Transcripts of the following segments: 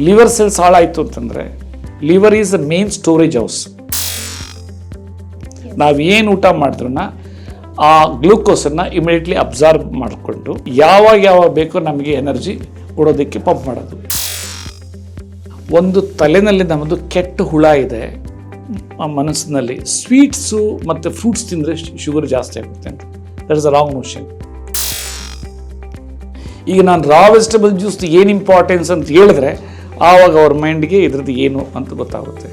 Liver cells ಹಾಳಾಯಿತು ಅಂತಂದರೆ liver is the main storage house. ನಾವು ಏನು ಊಟ ಮಾಡಿದ್ರೂ ಆ ಗ್ಲೂಕೋಸನ್ನು ಇಮಿಡಿಯೇಟ್ಲಿ ಅಬ್ಸಾರ್ಬ್ ಮಾಡಿಕೊಂಡು ಯಾವಾಗ ಬೇಕೋ ನಮಗೆ ಎನರ್ಜಿ ಕೊಡೋದಕ್ಕೆ ಪಂಪ್ ಮಾಡೋದು. ಒಂದು ತಲೆನಲ್ಲಿ ನಮ್ಮದು ಕೆಟ್ಟ ಹುಳ ಇದೆ, ಆ ಮನಸ್ಸಿನಲ್ಲಿ ಸ್ವೀಟ್ಸು ಮತ್ತು ಫ್ರೂಟ್ಸ್ ತಿಂದರೆ ಶುಗರ್ ಜಾಸ್ತಿ ಆಗುತ್ತೆ ಅಂತ. That is a wrong notion. ಈಗ ನಾನು ರಾ ವೆಜಿಟಬಲ್ ಜ್ಯೂಸ್ ಏನು ಇಂಪಾರ್ಟೆನ್ಸ್ ಅಂತ ಹೇಳಿದ್ರೆ ಆವಾಗ ಅವ್ರ ಮೈಂಡ್ಗೆ ಇದ್ರದ್ದು ಏನು ಅಂತ ಗೊತ್ತಾಗುತ್ತೆ.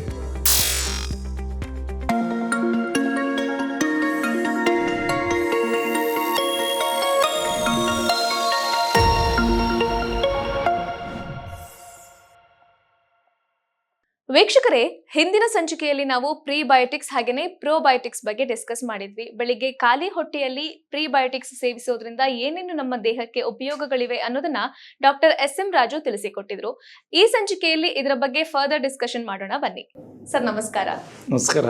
ವೀಕ್ಷಕರೇ, ಹಿಂದಿನ ಸಂಚಿಕೆಯಲ್ಲಿ ನಾವು ಪ್ರೀಬಯೋಟಿಕ್ಸ್ ಹಾಗೆಯೇ ಪ್ರೋಬಯೋಟಿಕ್ಸ್ ಬಗ್ಗೆ ಡಿಸ್ಕಸ್ ಮಾಡಿದ್ವಿ. ಬೆಳಿಗ್ಗೆ ಖಾಲಿ ಹೊಟ್ಟೆಯಲ್ಲಿ ಪ್ರೀಬಯೋಟಿಕ್ಸ್ ಸೇವಿಸೋದ್ರಿಂದ ಏನೇನು ನಮ್ಮ ದೇಹಕ್ಕೆ ಉಪಯೋಗಗಳಿವೆ ಅನ್ನೋದನ್ನ ಡಾಕ್ಟರ್ ಎಸ್.ಎಂ. ರಾಜು ತಿಳಿಸಿಕೊಟ್ಟಿದ್ರು. ಈ ಸಂಚಿಕೆಯಲ್ಲಿ ಇದರ ಬಗ್ಗೆ ಫರ್ದರ್ ಡಿಸ್ಕಷನ್ ಮಾಡೋಣ, ಬನ್ನಿ. ಸರ್ ನಮಸ್ಕಾರ. ನಮಸ್ಕಾರ.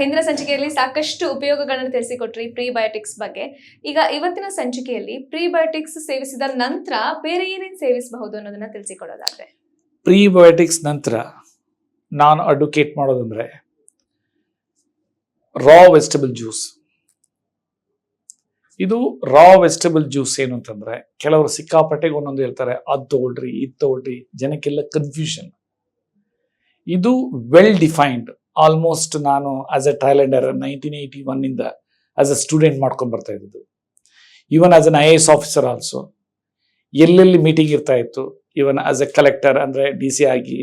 ಹಿಂದಿನ ಸಂಚಿಕೆಯಲ್ಲಿ ಸಾಕಷ್ಟು ಉಪಯೋಗಗಳನ್ನು ತಿಳಿಸಿಕೊಟ್ರಿ ಪ್ರೀಬಯೋಟಿಕ್ಸ್ ಬಗ್ಗೆ. ಈಗ ಇವತ್ತಿನ ಸಂಚಿಕೆಯಲ್ಲಿ ಪ್ರೀಬಯೋಟಿಕ್ಸ್ ಸೇವಿಸಿದ ನಂತರ ಬೇರೆ ಏನೇನು ಸೇವಿಸಬಹುದು ಅನ್ನೋದನ್ನ ತಿಳಿಸಿಕೊಡೋದಾದ್ರೆ, ಪ್ರೀಬಯೋಟಿಕ್ಸ್ ನಂತರ ನಾನು ಅಡ್ವೊಕೇಟ್ ಮಾಡೋದಂದ್ರೆ ರಾ ವೆಜಿಟಬಲ್ ಜ್ಯೂಸ್. ಇದು ರಾ ವೆಜಿಟಬಲ್ ಜ್ಯೂಸ್ ಏನು ಅಂತಂದ್ರೆ, ಕೆಲವರು ಸಿಕ್ಕಾಪಟ್ಟೆಗೆ ಒಂದೊಂದು ಹೇಳ್ತಾರೆ, ಅದು ತಗೊಳ್ರಿ ಇದು ತಗೊಳ್ರಿ, ಜನಕ್ಕೆಲ್ಲ ಕನ್ಫ್ಯೂಷನ್. ಇದು ವೆಲ್ ಡಿಫೈನ್ಡ್. ಆಲ್ಮೋಸ್ಟ್ ನಾನು as A trial and error 1981 ಇಂದ ಆಸ್ ಎ ಸ್ಟೂಡೆಂಟ್ ಮಾಡ್ಕೊಂಡು ಬರ್ತಾ ಇದ್ದು. Even as N IAS officer also ಎಲ್ಲೆಲ್ಲಿ ಮೀಟಿಂಗ್ ಇರ್ತಾ ಇತ್ತು. ಈವನ್ ಆಸ್ ಎ ಕಲೆಕ್ಟರ್ ಅಂದರೆ DC ಆಗಿ,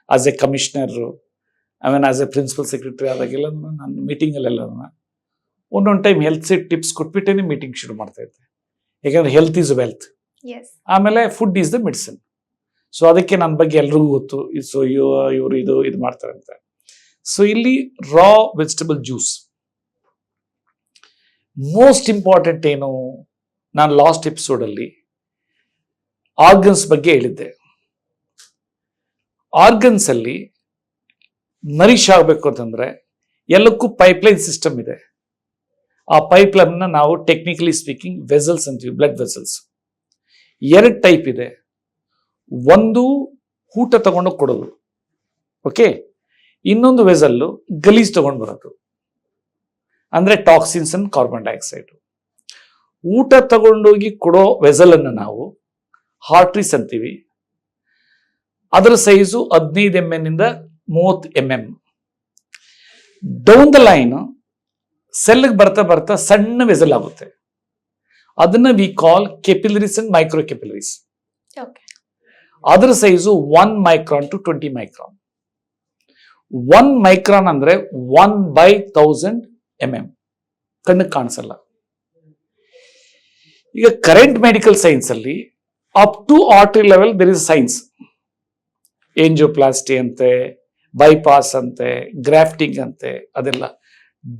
ಆಸ್ ಎ ಕಮಿಷನರು, ಆಮೇಲೆ ಆಸ್ ಎ ಪ್ರಿನ್ಸಿಪಲ್ ಸೆಕ್ರೆಟರಿ ಆದಾಗೆಲ್ಲ ನಾನು ಮೀಟಿಂಗಲ್ಲೆಲ್ಲ ಒಂದೊಂದು ಟೈಮ್ ಹೆಲ್ತ್ ಟಿಪ್ಸ್ ಕೊಟ್ಬಿಟ್ಟೇನೆ ಮೀಟಿಂಗ್ ಶುರು ಮಾಡ್ತಾ ಇದ್ದೆ. ಯಾಕಂದ್ರೆ ಹೆಲ್ತ್ ಈಸ್ ವೆಲ್ತ್, ಆಮೇಲೆ food is the medicine. So ಅದಕ್ಕೆ ನನ್ನ ಬಗ್ಗೆ ಎಲ್ರಿಗೂ ಗೊತ್ತು. ಸೊ ಇವರು ಇದು ಮಾಡ್ತಾರೆ ಅಂತ. ಸೊ ಇಲ್ಲಿ ರಾ ವೆಜಿಟಬಲ್ ಜ್ಯೂಸ್ ಮೋಸ್ಟ್ ಇಂಪಾರ್ಟೆಂಟ್ ಏನು, ನಾನು ಲಾಸ್ಟ್ ಎಪಿಸೋಡಲ್ಲಿ ಆರ್ಗನ್ಸ್ ಬಗ್ಗೆ ಹೇಳಿದ್ದೆ. ಆರ್ಗನ್ಸ್ ಅಲ್ಲಿ ನರಿಶ್ ಆಗಬೇಕು ಅಂತಂದ್ರೆ ಎಲ್ಲಕ್ಕೂ ಪೈಪ್ಲೈನ್ ಸಿಸ್ಟಮ್ ಇದೆ. ಆ ಪೈಪ್ಲೈನ್ ನಾವು ಟೆಕ್ನಿಕಲಿ ಸ್ಪೀಕಿಂಗ್ ವೆಸಲ್ಸ್ ಅಂತೀವಿ, ಬ್ಲಡ್ ವೆಸಲ್ಸ್. 2 ಟೈಪ್ ಇದೆ. ಒಂದು ಊಟ ತಗೊಂಡು ಕೊಡೋದು, ಓಕೆ. ಇನ್ನೊಂದು ವೆಸಲ್ಲು ಗಲೀಜ್ ತಗೊಂಡು ಬರೋದು, ಅಂದ್ರೆ ಟಾಕ್ಸಿನ್ಸ್ ಅಂಡ್ ಕಾರ್ಬನ್ ಡೈಆಕ್ಸೈಡ್. ಊಟ ತಗೊಂಡೋಗಿ ಕೊಡೋ ವೆಸಲ್ ಅನ್ನು ನಾವು ಹಾರ್ಟ್ರೀಸ್ ಅಂತೀವಿ. ಅದರ ಸೈಜು 15 mm ಇಂದ 30 mm. ಡೌನ್ ದ ಲೈನ್ ಸೆಲ್ಗೆ ಬರ್ತಾ ಸಣ್ಣ ವೆಸಲ್ ಆಗುತ್ತೆ. ಅದನ್ನ we call capillaries and micro capillaries. ಅದರ size 1 micron to 20 micron. 1 micron ಅಂದ್ರೆ 1/1000 mm. ಕಣ್ಣಿಗೆ ಕಾಣಿಸಲ್ಲ. ಈಗ ಕರೆಂಟ್ ಮೆಡಿಕಲ್ ಸೈನ್ಸ್ ಅಲ್ಲಿ up to artery level there is science. Angioplasty ಅಂತೆ, ಬೈಪಾಸ್ ಅಂತೆ, ಗ್ರಾಫ್ಟಿಂಗ್ ಅಂತೆ, ಅದೆಲ್ಲ.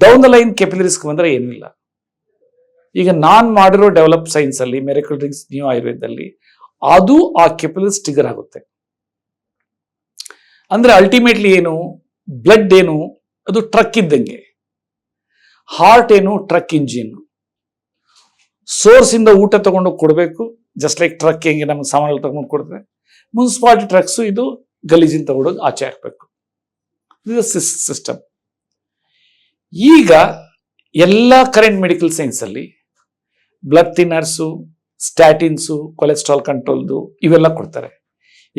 ಡೌನ್ ದ ಲೈನ್ ಕೆಪಿಲರೀಸ್ಗೆ ಬಂದ್ರೆ ಏನಿಲ್ಲ. ಈಗ ನಾನ್ ಮಾಡಿರೋ ಡೆವಲಪ್ ಸೈನ್ಸ್ ಅಲ್ಲಿ, ಮಿರಾಕಲ್ ಡ್ರಿಂಕ್ಸ್ ನ್ಯೂ ಆಯುರ್ವೇದದಲ್ಲಿ ಅದು ಆ ಕೆಪಿಲರೀಸ್ ಟ್ರಿಗರ್ ಆಗುತ್ತೆ. ಅಂದ್ರೆ ಅಲ್ಟಿಮೇಟ್ಲಿ ಏನು, ಬ್ಲಡ್ ಏನು, ಅದು ಟ್ರಕ್ ಇದ್ದಂಗೆ. ಹಾರ್ಟ್ ಏನು, ಟ್ರಕ್ ಇಂಜಿನ್. ಸೋರ್ಸ್ ಇಂದ ಊಟ ತಗೊಂಡು ಕೊಡಬೇಕು, ಜಸ್ಟ್ ಲೈಕ್ ಟ್ರಕ್ ಹೆಂಗೆ ನಮ್ಗೆ ಸಾಮಾನುಗಳು ತಗೊಂಡು ಕೊಡ್ತಾರೆ. ಮುನ್ಸಿಪಾಲಿಟಿ ಟ್ರಕ್ಸು ಇದು ಗಲೀಜಿನ ತಗೊಂಡೋಗಿ ಆಚೆ ಹಾಕ್ಬೇಕು. ಇದು ಸಿಸ್ಟಮ್. ಈಗ ಎಲ್ಲ ಕರೆಂಟ್ ಮೆಡಿಕಲ್ ಸೈನ್ಸ್ ಅಲ್ಲಿ ಬ್ಲಡ್ ಥಿನ್ನರ್ಸು, ಸ್ಟ್ಯಾಟಿನ್ಸು, ಕೊಲೆಸ್ಟ್ರಾಲ್ ಕಂಟ್ರೋಲ್ದು ಇವೆಲ್ಲ ಕೊಡ್ತಾರೆ.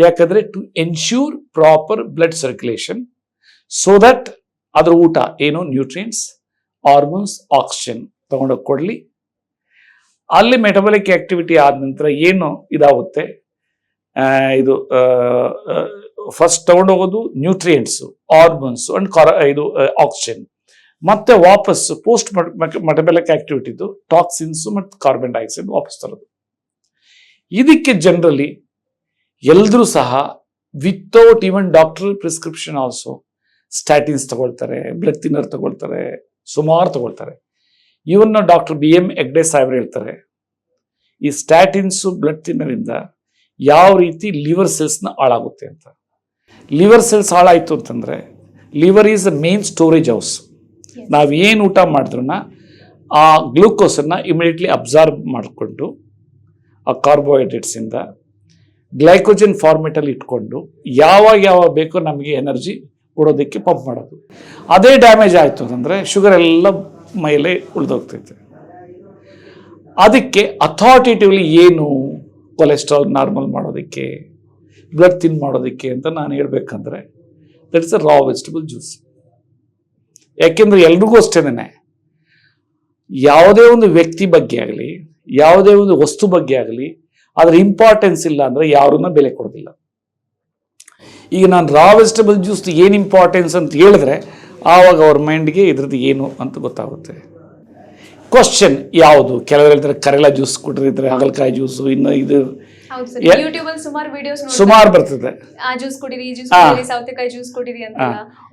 ಯಾಕಂದ್ರೆ to ensure proper blood circulation, so that ಅದ್ರ ಊಟ ಏನು ನ್ಯೂಟ್ರಿಯೆಂಟ್ಸ್, ಹಾರ್ಮೋನ್ಸ್, ಆಕ್ಸಿಜನ್ ತಗೊಂಡೋಗಿ ಕೊಡ್ಲಿ. ಅಲ್ಲಿ ಮೆಟಬಾಲಿಕ್ ಆಕ್ಟಿವಿಟಿ ಆದ ನಂತರ ಏನು ಇದಾಗುತ್ತೆ, ಇದು ಫಸ್ಟ್ ತಗೊಂಡೋಗೋದು ನ್ಯೂಟ್ರಿಯೆಂಟ್ಸ್, ಹಾರ್ಮೋನ್ಸ್ ಅಂಡ್ ಇದು ಆಕ್ಸಿಜನ್. ಮತ್ತೆ ವಾಪಸ್ ಪೋಸ್ಟ್ ಮೆಟಬಾಲಿಕ್ ಆಕ್ಟಿವಿಟಿದು ಟಾಕ್ಸಿನ್ಸ್ ಮತ್ತು ಕಾರ್ಬನ್ ಡೈಆಕ್ಸೈಡ್ ವಾಪಸ್ ತರೋದು. ಇದಕ್ಕೆ ಜನರಲಿ ಎಲ್ರೂ ಸಹ without even doctor prescription also statins ತಗೊಳ್ತಾರೆ, ಬ್ಲಡ್ ಥಿನ್ನರ್ ತಗೊಳ್ತಾರೆ, ಸುಮಾರು ತಗೊಳ್ತಾರೆ. ಇವನ್ನ ಡಾಕ್ಟರ್ BM ಹೆಗ್ಡೆ ಸಾಹೇಬ್ರು ಹೇಳ್ತಾರೆ, ಈ ಸ್ಟ್ಯಾಟಿನ್ಸು ಬ್ಲಡ್ ಥಿನ್ನರ್ ಇಂದ ಯಾವ ರೀತಿ ಲಿವರ್ ಸೆಲ್ಸ್ನ ಹಾಳಾಗುತ್ತೆ ಅಂತ. ಲಿವರ್ ಸೆಲ್ಸ್ ಹಾಳಾಯಿತು ಅಂತಂದ್ರೆ liver is the main storage house. ನಾವು ಏನು ಊಟ ಮಾಡಿದ್ರೂ ಆ ಗ್ಲೂಕೋಸನ್ನು ಇಮಿಡಿಯೇಟ್ಲಿ ಅಬ್ಸಾರ್ಬ್ ಮಾಡಿಕೊಂಡು ಆ ಕಾರ್ಬೋಹೈಡ್ರೇಟ್ಸಿಂದ ಗ್ಲೈಕೋಜನ್ ಫಾರ್ಮೆಟಲ್ಲಿ ಇಟ್ಕೊಂಡು ಯಾವಾಗ ಬೇಕೋ ನಮಗೆ ಎನರ್ಜಿ ಕೊಡೋದಕ್ಕೆ ಪಂಪ್ ಮಾಡೋದು. ಅದೇ ಡ್ಯಾಮೇಜ್ ಆಯಿತು ಅಂತಂದರೆ ಶುಗರ್ ಎಲ್ಲ ಮೈಲೇ ಉಳಿದೋಗ್ತೈತೆ. ಅದಕ್ಕೆ ಅಥಾರಿಟೇಟಿವ್ಲಿ ಏನು ಕೊಲೆಸ್ಟ್ರಾಲ್ ನಾರ್ಮಲ್ ಮಾಡೋದಕ್ಕೆ, ಬ್ಲಡ್ ಥಿನ್ ಮಾಡೋದಕ್ಕೆ ಅಂತ ನಾನು ಹೇಳ್ಬೇಕಂದ್ರೆ that is a raw vegetable juice. ಯಾಕೆಂದರೆ ಎಲ್ರಿಗೂ ಅಷ್ಟೇನೆ, ಯಾವುದೇ ಒಂದು ವ್ಯಕ್ತಿ ಬಗ್ಗೆ ಆಗಲಿ, ಯಾವುದೇ ಒಂದು ವಸ್ತು ಬಗ್ಗೆ ಆಗಲಿ ಅದರ ಇಂಪಾರ್ಟೆನ್ಸ್ ಇಲ್ಲ ಅಂದರೆ ಯಾರನ್ನ ಬೆಲೆ ಕೊಡೋದಿಲ್ಲ. ಈಗ ನಾನು ರಾ ವೆಜಿಟಬಲ್ ಜ್ಯೂಸ್ ಏನು ಇಂಪಾರ್ಟೆನ್ಸ್ ಅಂತ ಹೇಳಿದ್ರೆ ಆವಾಗ ಅವ್ರ ಮೈಂಡ್ಗೆ ಇದ್ರದ್ದು ಏನು ಅಂತ ಗೊತ್ತಾಗುತ್ತೆ. ಕ್ವಶನ್ ಯಾವುದು, ಕೆಲವರು ಹೇಳ್ತಾರೆ ಕರೆಲ ಜ್ಯೂಸ್ ಕೊಟ್ಟಿರ್ತಾರೆ, ಹಾಗಲಕಾಯಿ ಜ್ಯೂಸು, ಇನ್ನು ಇದು ಸುಮಾರು ಬರ್ತದೆ.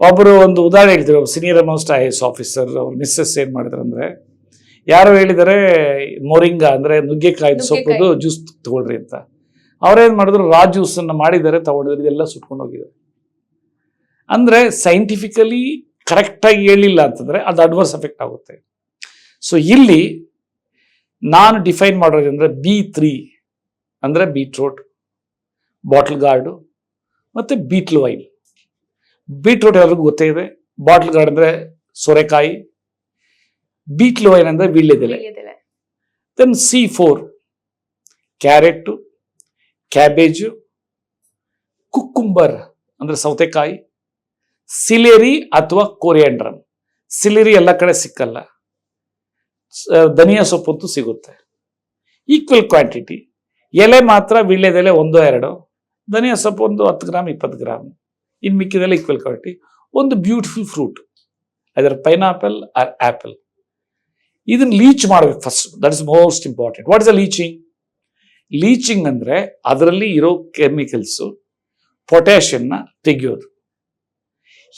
ಒಬ್ಬರು ಒಂದು ಉದಾಹರಣೆ ಹೇಳ್ತಾರೆ, ಒಬ್ಬ ಸೀನಿಯರ್ ಮೋಸ್ಟ್ IAS ಆಫೀಸರ್ ಅವ್ರ ಮಿಸ್ಸಸ್ ಏನ್ ಮಾಡಿದ್ರು ಅಂದ್ರೆ, ಯಾರೋ ಹೇಳಿದರೆ ಮೊರಿಂಗಾ ಅಂದ್ರೆ ನುಗ್ಗೆಕಾಯಿ ಸೊಪ್ಪು ಜ್ಯೂಸ್ ತಗೊಳ್ರಿ ಅಂತ. ಅವ್ರೇನ್ ಮಾಡಿದ್ರು, ರಾ ಜ್ಯೂಸ್ ಅನ್ನ ಮಾಡಿದ್ದಾರೆ, ತಗೊಂಡಿದ್ರೆ ಇದೆಲ್ಲ ಸುಟ್ಕೊಂಡು ಹೋಗಿದ್ದಾರೆ. ಅಂದ್ರೆ ಸೈಂಟಿಫಿಕಲಿ ಕರೆಕ್ಟ್ ಆಗಿ ಹೇಳಿಲ್ಲ ಅಂತಂದ್ರೆ ಅದು ಅಡ್ವರ್ಸ್ ಎಫೆಕ್ಟ್ ಆಗುತ್ತೆ. ಸೊ ಇಲ್ಲಿ ನಾನು ಡಿಫೈನ್ ಮಾಡೋದಂದ್ರೆ B3 ಅಂದ್ರೆ ಬೀಟ್ರೂಟ್, ಬಾಟಲ್ ಗಾರ್ಡು ಮತ್ತೆ ಬೀಟ್ಲ್ ವೈನ್. ಬೀಟ್ರೂಟ್ ಎಲ್ಲರಿಗೂ ಗೊತ್ತೇ ಇದೆ, ಬಾಟಲ್ ಗಾರ್ಡ್ ಅಂದ್ರೆ ಸೋರೆಕಾಯಿ, ಬೀಟ್ಲ್ ವೈನ್ ಅಂದ್ರೆ ವೀಳ್ಯದೆಲೆ. Then C4 carrot, cabbage, cucumber ಅಂದ್ರೆ ಸೌತೆಕಾಯಿ, ಸಿಲೇರಿ ಅಥವಾ ಕೊರಿಯಾಂಡರ್. ಸಿಲೇರಿ ಎಲ್ಲ ಕಡೆ ಸಿಕ್ಕಲ್ಲ, ಧನಿಯಾ ಸೊಪ್ಪಂತೂ ಸಿಗುತ್ತೆ. Equal quantity. ಎಲೆ ಮಾತ್ರ ವೀಳ್ಯದೆಲೆ 1-2, ಧನಿಯಾ ಸೊಪ್ಪು ಒಂದು 10 ಗ್ರಾಮ್ 20 ಗ್ರಾಮ್, ಇನ್ನು ಮಿಕ್ಕಿದೆಲ್ಲ ಈಕ್ವಲ್ ಕ್ವಾಂಟಿಟಿ. ಒಂದು ಬ್ಯೂಟಿಫುಲ್ ಫ್ರೂಟ್, ಅದರ ಪೈನಾಪಲ್ ಆರ್ ಆಪಲ್. ಇದನ್ನ ಲೀಚ್ ಮಾಡಬೇಕು first, that is most important. What is a leaching? Leaching ಅಂದ್ರೆ ಅದರಲ್ಲಿ ಇರೋ ಕೆಮಿಕಲ್ಸು ಪೊಟ್ಯಾಷಿಯನ್ನ ತೆಗೆಯೋದು.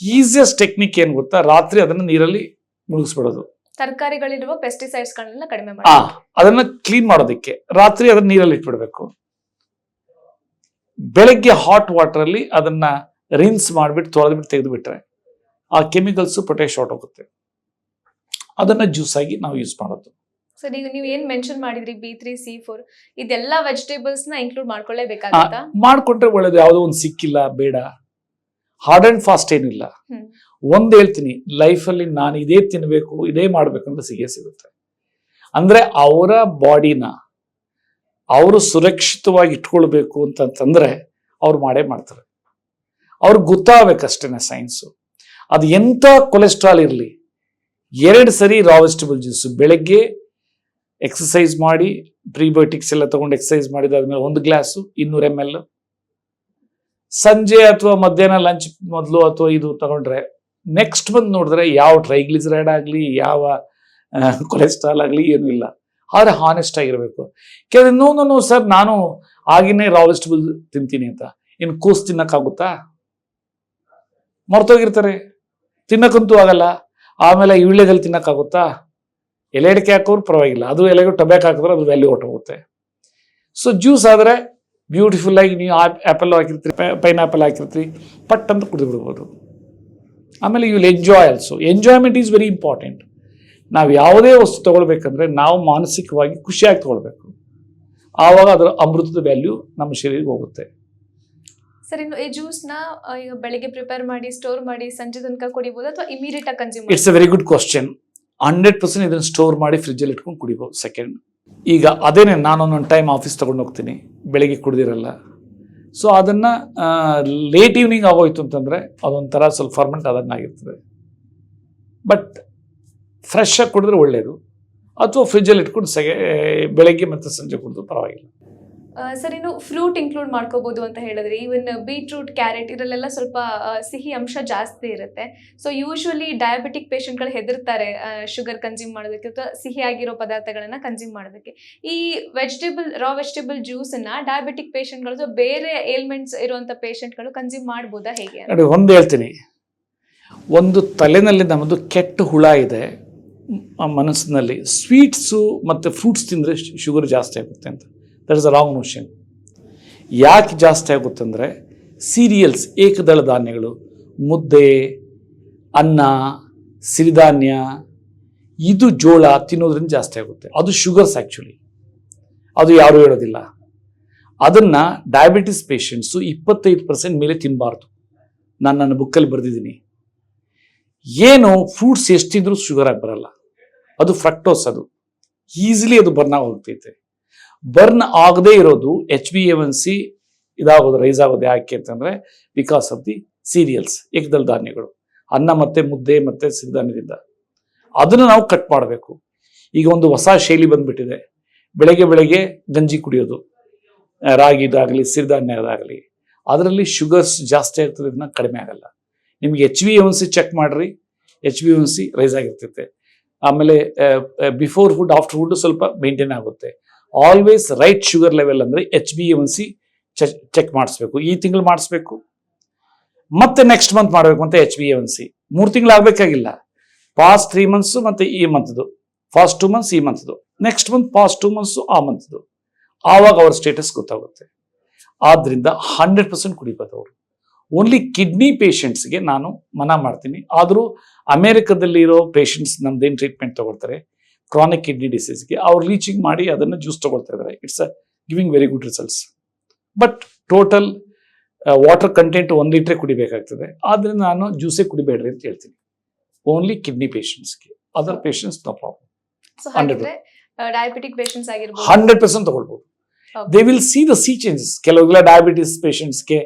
ಈಸಿಯಸ್ಟ್ ಟೆಕ್ನಿಕ್ ಏನ್ ಗೊತ್ತಾ, ರಾತ್ರಿ ಅದನ್ನ ನೀರಲ್ಲಿ ಮುಳುಗಿಸ್ಬಿಡೋದು. ತರಕಾರಿಗಳಿರುವ ಪೆಸ್ಟಿಸೈಡ್ಸ್ ಗಳನ್ನ ಕಡಿಮೆ ಮಾಡಿ ಅದನ್ನ ಕ್ಲೀನ್ ಮಾಡೋದಕ್ಕೆ ರಾತ್ರಿ ಅದನ್ನ ನೀರಲ್ಲಿ ಇಟ್ಬಿಡ್ಬೇಕು. ಬೆಳಗ್ಗೆ ಹಾಟ್ ವಾಟರ್ ಅಲ್ಲಿ ಅದನ್ನ ರಿನ್ಸ್ ಮಾಡಿಬಿಟ್ಟು ತೊಳೆದ್ಬಿಟ್ಟು ತೆಗೆದುಬಿಟ್ರೆ ಆ ಕೆಮಿಕಲ್ಸ್ ಪೊಟ್ಯಾಷ್ ಔಟ್ ಹೋಗುತ್ತೆ. ಅದನ್ನ ಜ್ಯೂಸ್ ಆಗಿ ನಾವು ಯೂಸ್ ಮಾಡೋದು. ಸರ್, ಈಗ ನೀವು ಏನ್ ಮೆನ್ಷನ್ ಮಾಡಿದ್ರಿ B3 C4 ಇದೆಲ್ಲ ವೆಜಿಟೇಬಲ್ಸ್ ನ ಇನ್ಕ್ಲೂಡ್ ಮಾಡ್ಕೊಳ್ಳೇಬೇಕಾಗುತ್ತಾ? ಮಾಡ್ಕೊಂಡ್ರೆ ಒಳ್ಳೇದು. ಯಾವುದೋ ಒಂದು ಸಿಕ್ಕಿಲ್ಲ ಬೇಡ, ಹಾರ್ಡ್ ಅಂಡ್ ಫಾಸ್ಟ್ ಏನಿಲ್ಲ. ಒಂದ್ ಹೇಳ್ತೀನಿ, ಲೈಫಲ್ಲಿ ನಾನು ಇದೇ ತಿನ್ಬೇಕು ಇದೇ ಮಾಡ್ಬೇಕು ಅಂತ ಸಿಗುತ್ತೆ. ಅಂದ್ರೆ ಅವರ ಬಾಡಿನ ಅವರು ಸುರಕ್ಷಿತವಾಗಿ ಇಟ್ಕೊಳ್ಬೇಕು ಅಂತಂದ್ರೆ ಅವ್ರು ಮಾಡೇ ಮಾಡ್ತಾರೆ. ಅವ್ರಿಗೆ ಗೊತ್ತಾಗಬೇಕಷ್ಟೇನೆ ಸೈನ್ಸು. ಅದು ಎಂತ ಕೊಲೆಸ್ಟ್ರಾಲ್ ಇರಲಿ, 2 ಸರಿ ರಾ ವೆಜಿಟಬಲ್ ಜ್ಯೂಸು, ಬೆಳಗ್ಗೆ ಎಕ್ಸಸೈಸ್ ಮಾಡಿ ಪ್ರೀಬಯೋಟಿಕ್ಸ್ ಎಲ್ಲ ತಗೊಂಡು ಎಕ್ಸಸೈಸ್ ಮಾಡಿದಾದ್ಮೇಲೆ 1 ಗ್ಲಾಸು 200 ml, ಸಂಜೆ ಅಥವಾ ಮಧ್ಯಾಹ್ನ ಲಂಚ್ ಮೊದಲು ಅಥವಾ ಇದು ತಗೊಂಡ್ರೆ ನೆಕ್ಸ್ಟ್ ಬಂದು ನೋಡಿದ್ರೆ ಯಾವ ಟ್ರೈಗ್ಲಿಸರೈಡ್ ಆಗಲಿ ಯಾವ ಕೊಲೆಸ್ಟ್ರಾಲ್ ಆಗಲಿ ಏನೂ ಇಲ್ಲ. ಆದರೆ ಹಾನೆಸ್ಟ್ ಆಗಿರಬೇಕು. ಕೆಲವು ನೋ ಸರ್ ನಾನು ಆಗಿನೇ ರಾ ವೆಜಿಟಬಲ್ ತಿಂತೀನಿ ಅಂತ, ಇನ್ನು ಕೂಸ್ ತಿನ್ನಕ್ಕಾಗುತ್ತಾ? ಮರ್ತೋಗಿರ್ತಾರೆ, ತಿನ್ನಕ್ಕಂತೂ ಆಗಲ್ಲ. ಆಮೇಲೆ ವೀಳ್ಯದಲ್ಲಿ ತಿನ್ನಕ್ಕಾಗುತ್ತಾ? ಎಲೆ ಅಡಿಕೆ ಹಾಕೋರು ಪರವಾಗಿಲ್ಲ, ಅದು ಎಲೆಗೂ ಟೊಬ್ಯಾಕ್ ಹಾಕಿದ್ರೆ ಅದು ವ್ಯಾಲ್ಯೂ ಹೊಟ್ಟೋಗುತ್ತೆ. ಸೊ ಜ್ಯೂಸ್ ಆದರೆ ಬ್ಯೂಟಿಫುಲ್ ಆಗಿ ನೀವು ಆ್ಯಪಲ್ ಹಾಕಿರ್ತೀರಿ, ಪೈನಾಪಲ್ ಹಾಕಿರ್ತೀರಿ, ಪಟ್ ಅಂತ ಕುಡಿದು ಬಿಡ್ಬೋದು. ಆಮೇಲೆ you will enjoy also. Enjoyment is very important. ನಾವು ಯಾವುದೇ ವಸ್ತು ತಗೊಳ್ಬೇಕಂದ್ರೆ ನಾವು ಮಾನಸಿಕವಾಗಿ ಖುಷಿಯಾಗಿ ತಗೊಳ್ಬೇಕು. ಆವಾಗ ಅದರ ಅಮೃತದ ವ್ಯಾಲ್ಯೂ ನಮ್ಮ ಶರೀರಕ್ಕೆ ಹೋಗುತ್ತೆ. ಸರ್, ಇನ್ನು ಈ ಜ್ಯೂಸ್ ನ ಈಗ ಬೆಳಿಗ್ಗೆ ಪ್ರಿಪೇರ್ ಮಾಡಿ ಸ್ಟೋರ್ ಮಾಡಿ ಸಂಜೆ ತನಕ ಕುಡಿಬಹುದು ಅಥವಾ ಇಮಿಡಿಯೇಟ್ ಆಗಿ consume? It's a very good question. 100% ಇದನ್ನು ಸ್ಟೋರ್ ಮಾಡಿ ಫ್ರಿಜ್ಜಲ್ಲಿ ಇಟ್ಕೊಂಡು ಕುಡಿಬಹುದು. ಸೆಕೆಂಡ್, ಈಗ ಅದೇನೆ ನಾನೊಂದೊಂದು ಟೈಮ್ ಆಫೀಸ್ ತಗೊಂಡು ಹೋಗ್ತೀನಿ, ಬೆಳಿಗ್ಗೆ ಕುಡಿದಿರಲ್ಲ. ಸೊ ಅದನ್ನು ಲೇಟ್ ಈವ್ನಿಂಗ್ ಆಗೋಯ್ತು ಅಂತಂದರೆ ಅದೊಂಥರ ಸ್ವಲ್ಪ ಫರ್ಮೆಂಟ್ ಆದಂಗಾಗಿರ್ತದೆ. ಬಟ್ ಫ್ರೆಶ್ ಆಗಿ ಕುಡಿದ್ರೆ ಒಳ್ಳೆಯದು. ಅಥವಾ ಫ್ರಿಜ್ಜಲ್ಲಿ ಇಟ್ಕೊಂಡು ಬೆಳಗ್ಗೆ ಮತ್ತು ಸಂಜೆ ಕುಡಿದ್ರು ಪರವಾಗಿಲ್ಲ. ಸರ್, ಇನ್ನು ಫ್ರೂಟ್ ಇನ್ಕ್ಲೂಡ್ ಮಾಡ್ಕೋಬಹುದು ಅಂತ ಹೇಳಿದ್ರೆ, ಈವನ್ ಬೀಟ್ರೂಟ್, ಕ್ಯಾರೆಟ್ ಇದರಲ್ಲೆಲ್ಲ ಸ್ವಲ್ಪ ಸಿಹಿ ಅಂಶ ಜಾಸ್ತಿ ಇರುತ್ತೆ. ಸೊ ಯೂಶುವಲಿ ಡಯಾಬಿಟಿಕ್ ಪೇಷಂಟ್ಗಳು ಹೆದರ್ತಾರೆ ಶುಗರ್ ಕನ್ಸ್ಯೂಮ್ ಮಾಡೋದಕ್ಕೆ ಅಥವಾ ಸಿಹಿ ಆಗಿರೋ ಪದಾರ್ಥಗಳನ್ನ ಕನ್ಸ್ಯೂಮ್ ಮಾಡೋದಕ್ಕೆ. ಈ ರಾ ವೆಜಿಟೇಬಲ್ ಜ್ಯೂಸ್ ಅನ್ನ ಡಯಾಬಿಟಿಕ್ ಪೇಷಂಟ್ಗಳು ಅಥವಾ ಬೇರೆ ಏಲ್ಮೆಂಟ್ಸ್ ಇರುವಂತ ಪೇಷಂಟ್ಗಳು ಕನ್ಸ್ಯೂಮ್ ಮಾಡ್ಬೋದಾ, ಹೇಗೆ? ಒಂದು ಹೇಳ್ತೀನಿ, ಒಂದು ತಲೆನಲ್ಲಿ ನಮ್ಮದು ಕೆಟ್ಟ ಹುಳ ಇದೆ ಮನಸ್ಸಿನಲ್ಲಿ. ಸ್ವೀಟ್ಸು ಮತ್ತು ಫ್ರೂಟ್ಸ್ ತಿಂದರೆ ಶುಗರ್ ಜಾಸ್ತಿ ಆಗುತ್ತೆ ಅಂತ. That is a wrong notion. ಯಾಕೆ ಜಾಸ್ತಿ ಆಗುತ್ತೆ ಅಂದರೆ ಸೀರಿಯಲ್ಸ್, ಏಕದಳ ಧಾನ್ಯಗಳು, ಮುದ್ದೆ, ಅನ್ನ, ಸಿರಿಧಾನ್ಯ, ಇದು ಜೋಳ ತಿನ್ನೋದ್ರಿಂದ ಜಾಸ್ತಿ ಆಗುತ್ತೆ. ಅದು ಶುಗರ್ಸ್ ಆ್ಯಕ್ಚುಲಿ, ಅದು ಯಾರೂ ಹೇಳೋದಿಲ್ಲ. ಅದನ್ನ ಡಯಾಬಿಟಿಸ್ ಪೇಷಂಟ್ಸು 25% ಮೇಲೆ ತಿನ್ನಬಾರ್ದು. ನಾನು ನನ್ನ ಬುಕ್ಕಲ್ಲಿ ಬರೆದಿದ್ದೀನಿ. ಏನು ಫ್ರೂಟ್ಸ್ ಎಷ್ಟಿದ್ರೂ ಶುಗರ್ ಆಗಿ ಬರಲ್ಲ, ಅದು ಫ್ರಕ್ಟೋಸ್, ಅದು ಈಸಿಲಿ ಅದು ಬರ್ನ್ ಹೋಗ್ತೈತೆ. ಬರ್ನ್ ಆಗದೆ ಇರೋದು HbA1c ಇದಾಗೋದು, ರೈಸ್ ಆಗೋದು. ಯಾಕೆ ಅಂತಂದ್ರೆ ಬಿಕಾಸ್ ಆಫ್ ದಿ ಸೀರಿಯಲ್ಸ್, ಏಕದಳ ಧಾನ್ಯಗಳು, ಅನ್ನ ಮತ್ತೆ ಮುದ್ದೆ ಮತ್ತೆ ಸಿರಿಧಾನ್ಯದಿಂದ. ಅದನ್ನು ನಾವು ಕಟ್ ಮಾಡಬೇಕು. ಈಗ ಒಂದು ಹೊಸ ಶೈಲಿ ಬಂದ್ಬಿಟ್ಟಿದೆ, ಬೆಳಗ್ಗೆ ಗಂಜಿ ಕುಡಿಯೋದು, ರಾಗಿದಾಗಲಿ ಸಿರಿಧಾನ್ಯದಾಗಲಿ, ಅದರಲ್ಲಿ ಶುಗರ್ಸ್ ಜಾಸ್ತಿ ಆಗ್ತದೆ, ಅದನ್ನ ಕಡಿಮೆ ಆಗಲ್ಲ. ನಿಮಗೆ HbA1c ಚೆಕ್ ಮಾಡ್ರಿ, HbA1c ರೈಸ್ ಆಗಿರ್ತೈತೆ. ಆಮೇಲೆ ಬಿಫೋರ್ ಫುಡ್ ಆಫ್ಟರ್ ಫುಡ್ ಸ್ವಲ್ಪ ಮೇಂಟೈನ್ ಆಗುತ್ತೆ. ಆಲ್ವೇಸ್ ರೈಟ್ ಶುಗರ್ ಲೆವೆಲ್ ಅಂದರೆ HbA1c ಚೆಕ್ ಮಾಡಿಸ್ಬೇಕು. ಈ ತಿಂಗಳು ಮಾಡಿಸ್ಬೇಕು, ಮತ್ತೆ ನೆಕ್ಸ್ಟ್ ಮಂತ್ ಮಾಡಬೇಕು ಅಂತ HbA1c. 3 ತಿಂಗಳು ಆಗಬೇಕಾಗಿಲ್ಲ. ಪಾಸ್ಟ್ 3 ಮಂತ್ಸು ಮತ್ತೆ ಈ ಮಂತ್ದು, ಫಾಸ್ಟ್ 2 ಮಂತ್ಸ್ ಈ ಮಂತ್ದು, ನೆಕ್ಸ್ಟ್ ಮಂತ್ ಪಾಸ್ಟ್ 2 ಮಂತ್ಸು ಆ ಮಂತ್ದು. ಆವಾಗ ಅವ್ರ ಸ್ಟೇಟಸ್ ಗೊತ್ತಾಗುತ್ತೆ. ಆದ್ರಿಂದ 100% ಕುಡಿಬೋದು ಅವರು. ಓನ್ಲಿ ಕಿಡ್ನಿ ಪೇಷಂಟ್ಸ್ಗೆ ನಾನು ಮನಾ ಮಾಡ್ತೀನಿ. ಆದರೂ ಅಮೆರಿಕದಲ್ಲಿ ಇರೋ ಪೇಷಂಟ್ಸ್ ನಮ್ದೇನು ಟ್ರೀಟ್ಮೆಂಟ್ ತಗೊಳ್ತಾರೆ ಕ್ರಾನಿಕ್ ಕಿಡ್ನಿ ಡಿಸೀಸ್ಗೆ, ಅವ್ರು ಲೀಚಿಂಗ್ ಮಾಡಿ ಅದನ್ನು ಜ್ಯೂಸ್ ತಗೊಳ್ತಾ ಇದ್ದಾರೆ. It's giving very good results. But total water content 1 ಲೀಟ್ರೇ ಕುಡಿಬೇಕಾಗ್ತದೆ. ಆದ್ರಿಂದ ನಾನು ಜ್ಯೂಸೇ ಕುಡಿಬೇಡ್ರಿ ಅಂತ ಹೇಳ್ತೀನಿ, ಓನ್ಲಿ ಕಿಡ್ನಿ ಪೇಷಂಟ್ಸ್ಗೆ. Other patients no problem. Diabetic patients ಆಗಿರ್ಬೋದು 100% ತಗೊಳ್ಬೋದು. They will see the sea changes. ಕೆಲವೆಲ್ಲ ಡಯಾಬಿಟಿಸ್ ಪೇಷಂಟ್ಸ್ಗೆ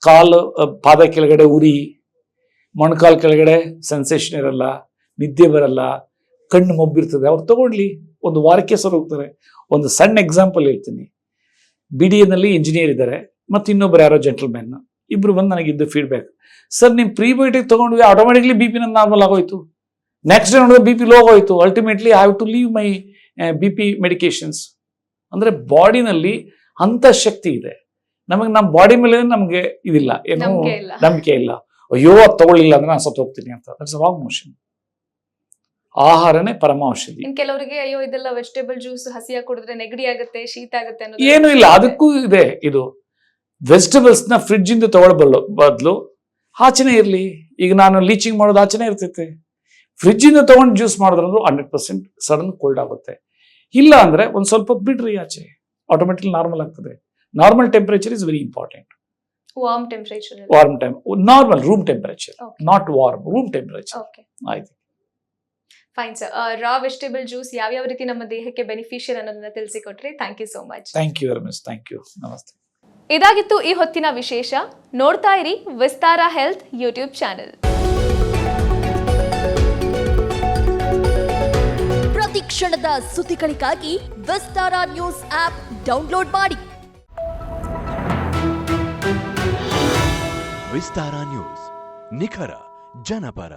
ಕಾಲು ಪಾದ ಕೆಳಗಡೆ ಉರಿ, ಮೊಣಕಾಲು ಕೆಳಗಡೆ ಸೆನ್ಸೇಷನ್ ಇರಲ್ಲ, ನಿದ್ದೆ ಬರಲ್ಲ, ಕಣ್ಣು ಮೊಬ್ಬಿರ್ತದೆ. ಅವ್ರು ತಗೊಳ್ಳಿ, ಒಂದು ವಾರಕ್ಕೆ ಸರ್ ಹೋಗ್ತಾರೆ. ಒಂದು ಸಣ್ಣ ಎಕ್ಸಾಂಪಲ್ ಹೇಳ್ತೀನಿ. BDAನಲ್ಲಿ ಇಂಜಿನಿಯರ್ ಇದ್ದಾರೆ, ಮತ್ತು ಇನ್ನೊಬ್ರು ಯಾರೋ ಜೆಂಟಲ್ಮ್ಯಾನ್, ಇಬ್ರು ಬಂದು ನನಗಿದ್ದು ಫೀಡ್ಬ್ಯಾಕ್, ಸರ್ ನಿಮ್ಮ ಪ್ರೀಬಯೋಟಿಕ್ ತಗೊಂಡ್ವಿ, ಆಟೋಮೆಟಿಕ್ಲಿ BP ನನ್ನ ನಾರ್ಮಲ್ ಆಗೋಯ್ತು. ನೆಕ್ಸ್ಟ್ ಡೇ ನೋಡಿದ್ರೆ BP ಲೋ ಆಗೋಯ್ತು. Ultimately I have to leave my BP medications. ಅಂದರೆ ಬಾಡಿನಲ್ಲಿ ಅಂಥ ಶಕ್ತಿ ಇದೆ. ನಮಗೆ ನಮ್ಮ ಬಾಡಿ ಮೇಲೆ ನಮಗೆ ಇದಿಲ್ಲ, ಏನೋ ನಂಬಿಕೆ ಇಲ್ಲ. ಅಯ್ಯೋ ಅದು ತಗೊಳ್ಳಿಲ್ಲ ಅಂದ್ರೆ ನಾನು ಸತ್ತು ಹೋಗ್ತೀನಿ ಅಂತ. That's wrong motion. ಆಹಾರನೇ ಪರಮ ಔಷಧಿ. ಕೆಲವರಿಗೆ ಅಯ್ಯೋ ಇದೆಲ್ಲ ವೆಜಿಟೇಬಲ್ ಜ್ಯೂಸ್ ಹಸಿಯಾಗಿ ಕುಡಿದ್ರೆ ನೆಗಡಿ ಆಗುತ್ತೆ, ಶೀತ ಆಗುತ್ತೆ ಅನ್ನೋದು ಏನು ಇಲ್ಲ. ಅದಕ್ಕೂ ಇದೆ. ಇದು ವೆಜಿಟೇಬಲ್ಸ್ ನ ಫ್ರಿಡ್ಜ್ ಇಂದ ತಗೊಳ್ಬಲ್ಲ ಬದಲು ಆಚೆನೆ ಇರಲಿ. ಈಗ ನಾನು ಲೀಚಿಂಗ್ ಮಾಡೋದು ಆಚೆನೆ ಇರ್ತೈತೆ. ಫ್ರಿಡ್ಜ್ ಇಂದ ತಗೊಂಡು ಜ್ಯೂಸ್ ಮಾಡಿದ್ರು 100% ಸಡನ್ ಕೋಲ್ಡ್ ಆಗುತ್ತೆ. ಇಲ್ಲ ಅಂದ್ರೆ ಒಂದ್ ಸ್ವಲ್ಪ ಬಿಡ್ರಿ ಆಚೆ, ಆಟೋಮೆಟಿಕ್ ನಾರ್ಮಲ್ ಆಗ್ತದೆ. Normal temperature is very important. Warm temperature, normal room temperature, not warm, room temperature. ಆಯ್ತು, fine sir. Raw vegetable juice ಯಾವ್ಯಾವ ರೀತಿ ನಮ್ಮ ದೇಹಕ್ಕೆ ಬೆನಿಫಿಷಿಯಲ್ ಅನ್ನೋದನ್ನ ತಿಳಿಸಿಕೊಟ್ರಿ. Thank you so much. Thank you very much. Thank you. ನಮಸ್ತೆ. ಇದಾಗಿತ್ತು ಈ ಹೊತ್ತಿನ ವಿಶೇಷ. ನೋಡ್ತಾ ಇರಿ ವಿಸ್ತಾರ ಹೆಲ್ತ್ ಯೂಟ್ಯೂಬ್ ಚಾನೆಲ್. ಪ್ರತಿ ಕ್ಷಣದ ಸುದ್ದಿಗಳಿಗಾಗಿ ವಿಸ್ತಾರ ನ್ಯೂಸ್ ಆಪ್ ಡೌನ್ಲೋಡ್ ಮಾಡಿ. ವಿಸ್ತಾರ ನ್ಯೂಸ್, ನಿಖರ ಜನಪರ.